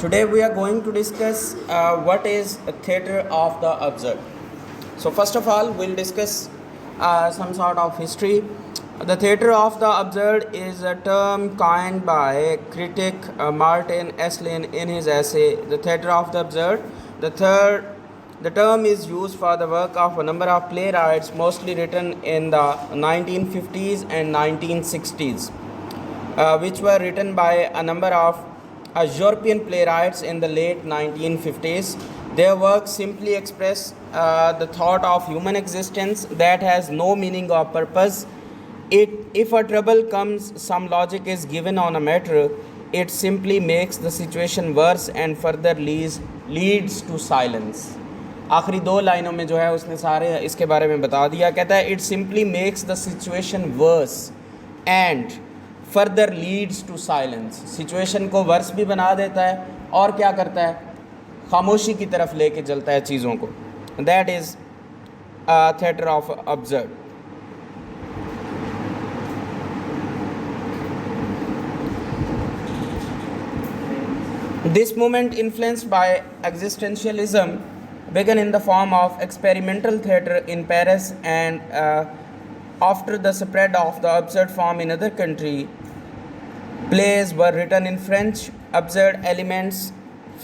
Today we are going to discuss what is a theatre of the absurd. So first of all, we'll discuss some sort of history. The theatre of the absurd is a term coined by critic Martin Esslin in his essay The Theatre of the Absurd. The term is used for the work of a number of playwrights, mostly written in the 1950s and 1960s, which were written by a number of European playwrights in the late 1950s. Their work simply express the thought of human existence that has no meaning or purpose. If a trouble comes, some logic is given on a matter, it simply makes the situation worse and further leads to silence. आखिरी दो लाइनों में जो है उसने सारे इसके बारे में बता दिया. कहता है it simply makes the situation worse and further leads to silence. Situation को वर्स भी बना देता है और क्या करता है, खामोशी की तरफ लेके चलता है चीज़ों को. That is theatre of absurd. This movement, influenced by existentialism, began in the form of experimental theatre in Paris, and after the spread of the absurd form in other countries, plays were written in French. Absurd elements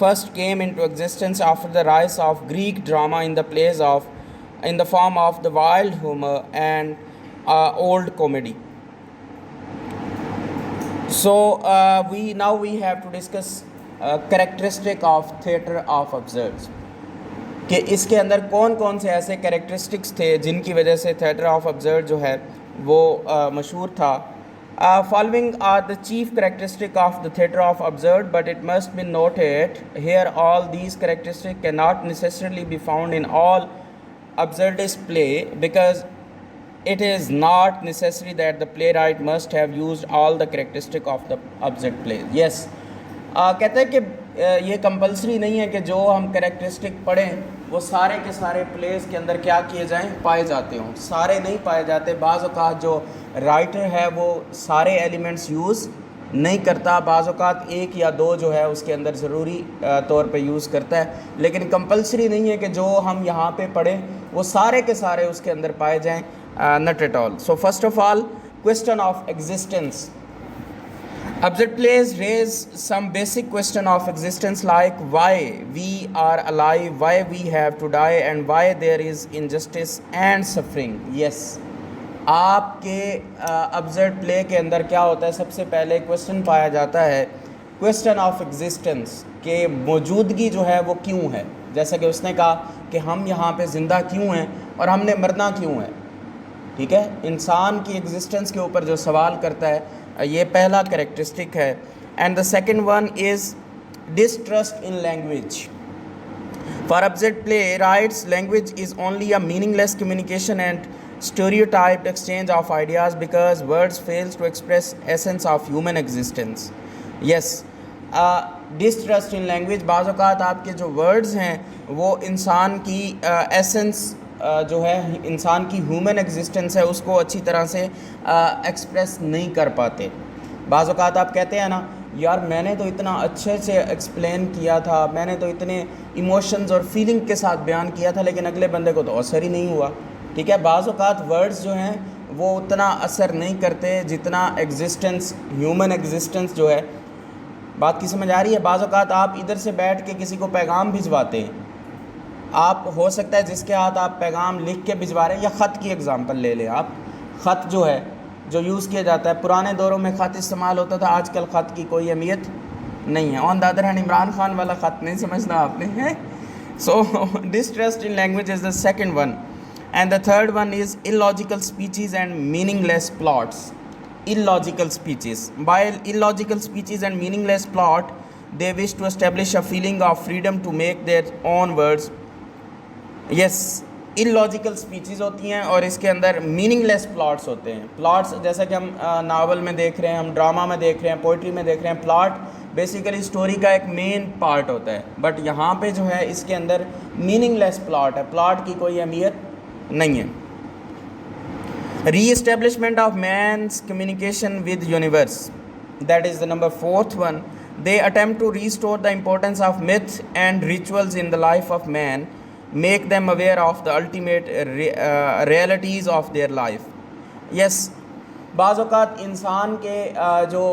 first came into existence after the rise of Greek drama in the form of the wild humor and old comedy. So we have to discuss characteristic of theatre of absurd. कि इसके अंदर कौन कौन से ऐसे characteristics थे जिनकी वजह से थिएटर ऑफ अब्सर्ड जो है वो मशहूर था. Following are the chief characteristic of the theatre of absurd, but it must be noted here all these characteristic can not necessarily be found in all absurdist play, because it is not necessary that the playwright must have used all the characteristic of the absurd play. Yes, कहते हैं कि ये compulsory नहीं है कि जो हम characteristic पढ़ें वो सारे के सारे प्लेस के अंदर क्या किए जाएं, पाए जाते हों. सारे नहीं पाए जाते. बाज़ औक़ात जो राइटर है वो सारे एलिमेंट्स यूज़ नहीं करता, बाज़ औक़ात एक या दो जो है उसके अंदर ज़रूरी तौर पे यूज़ करता है. लेकिन कंपलसरी नहीं है कि जो हम यहाँ पे पढ़ें वो सारे के सारे उसके अंदर पाए जाएँ. Not at all. So first of all, question of existence. Absurd plays raise some basic question of existence, like why we are alive, why we have to die, and why there is injustice and suffering. Yes, आपके absurd play के अंदर क्या होता है, सबसे पहले question पाया जाता है क्वेश्चन ऑफ एग्जिस्टेंस, के मौजूदगी जो है वो क्यों है. जैसा कि उसने कहा कि हम यहाँ पे ज़िंदा क्यों हैं और हमने मरना क्यों है. ठीक है, इंसान की एग्जिस्टेंस के ऊपर जो सवाल करता है, ये पहला कैरेक्टरिस्टिक है. And the second one is distrust in language. For absurd playwrights, language is only a meaningless communication and stereotyped exchange of ideas because words fails to express essence of human existence. Yes, distrust in language, बाज़ औक़ात आपके जो words हैं वो इंसान की essence जो है, इंसान की ह्यूमन एग्जिस्टेंस है, उसको अच्छी तरह से एक्सप्रेस नहीं कर पाते. बाज़ औक़ात आप कहते हैं ना, यार मैंने तो इतना अच्छे से एक्सप्लेन किया था, मैंने तो इतने इमोशंस और फीलिंग के साथ बयान किया था, लेकिन अगले बंदे को तो असर ही नहीं हुआ. ठीक है, बाज़ औक़ात वर्ड्स जो हैं वो उतना असर नहीं करते जितना एग्जिस्टेंस, ह्यूमन एग्जिस्टेंस जो है. बात की समझ आ रही है. बाज़ औक़ात आप इधर से बैठ के किसी को पैगाम भिजवाते हैं, आप हो सकता है जिसके हाथ आप पैगाम लिख के भिजवा रहे हैं, या ख़त की एग्ज़ाम्पल ले लें आप. ख़त जो है जो यूज़ किया जाता है, पुराने दौरों में ख़त इस्तेमाल होता था, आजकल ख़त की कोई अहमियत नहीं है. On the other hand, Imran Khan वाला ख़त नहीं समझना आपने है. So distrust in language is the second one. And the third one is illogical speeches and meaningless plots. Illogical speeches. While illogical speeches and meaningless plot, they wish to establish a feeling of freedom to make their own words. Yes, illogical speeches होती हैं और इसके अंदर meaningless plots होते हैं. Plots जैसा कि हम नावल में देख रहे हैं, हम ड्रामा में देख रहे हैं, पोइट्री में देख रहे हैं, प्लॉट बेसिकली स्टोरी का एक मेन पार्ट होता है. बट यहाँ पे जो है इसके अंदर मीनिंगलेस प्लॉट है, प्लॉट की कोई अहमियत नहीं है. Re-establishment of man's communication with universe, that is the number fourth one. They attempt to restore the importance of myth and rituals in the life of man, make them aware of the ultimate realities of their life. Yes, बाज़ औक़ात इंसान के जो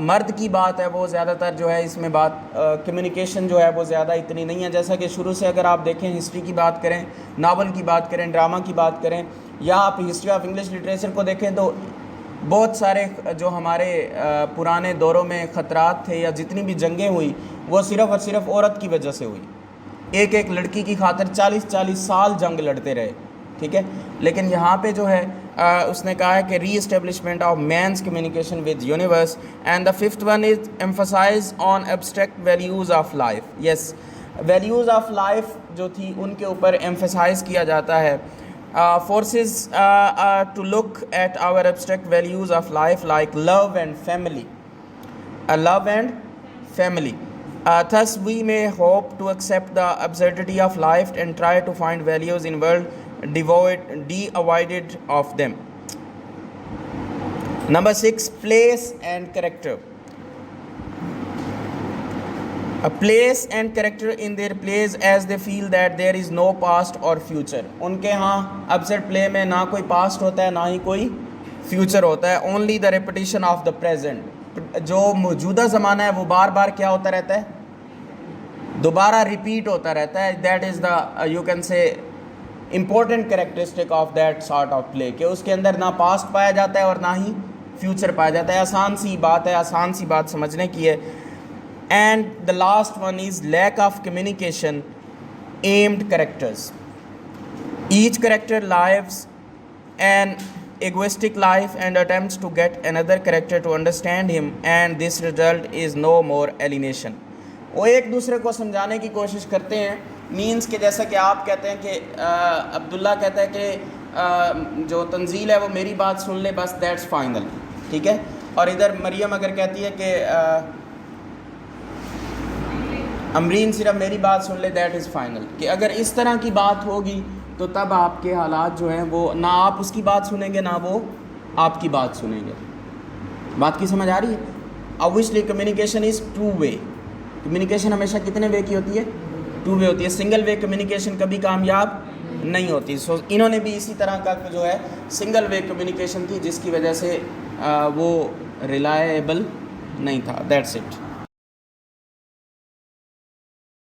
मर्द की बात है वो ज़्यादातर जो है इसमें बात कम्युनिकेशन जो है वो ज़्यादा इतनी नहीं है। जैसा कि शुरू से अगर आप देखें, हिस्ट्री की बात करें, नावल की बात करें, ड्रामा की बात करें, या आप हिस्ट्री ऑफ इंग्लिश लिटरेचर को देखें, तो बहुत सारे जो हमारे पुराने दौरों में ख़तरात थे या जितनी भी जंगें हुई वो सिर्फ़ और सिर्फ औरत की वजह से हुई। एक एक लड़की की खातिर 40-40 साल जंग लड़ते रहे, ठीक है। लेकिन यहाँ पे जो है उसने कहा है कि reestablishment of man's communication with universe. And the fifth one is emphasise on abstract values of life. Yes, values of life जो थी उनके ऊपर एम्फसाइज किया जाता है। forces to look at our abstract values of life like love and family, love and family. Thus we may hope to accept the absurdity of life and try to find values in world devoid of them. Number 6, place and character. A place and character in their place as they feel that there is no past or future. उनके यहाँ absurd play में ना कोई past होता है ना ही कोई future होता है, only the repetition of the present. जो मौजूदा ज़माना है वो बार बार क्या होता रहता है, दोबारा रिपीट होता रहता है. That is the you can say important characteristic of that sort of play, कि उसके अंदर ना past पाया जाता है और ना ही future पाया जाता है. आसान सी बात है, आसान सी बात समझने की है. And the last one is lack of communication aimed characters. Each character lives an egoistic life and attempts to get another character to understand him, and this result is no more alienation. वो एक दूसरे को समझाने की कोशिश करते हैं, means कि जैसा कि आप कहते हैं कि अब्दुल्ला कहता है कि जो तंजील है वो मेरी बात सुन ले बस, दैट्स फाइनल, ठीक है. और इधर मरियम अगर कहती है कि अमरीन सिर्फ मेरी बात सुन ले, दैट इज़ फाइनल, कि अगर इस तरह की बात होगी तो तब आपके हालात जो हैं वो ना आप उसकी बात सुनेंगे ना वो आपकी बात सुनेंगे. बात की समझ आ रही है? Obviously communication is two way. Communication हमेशा कितने वे की होती है? टू वे होती है. सिंगल वे कम्युनिकेशन कभी कामयाब नहीं होती. सो इन्होंने भी इसी तरह का जो है सिंगल वे कम्युनिकेशन थी जिसकी वजह से वो रिलायबल नहीं था. That's it.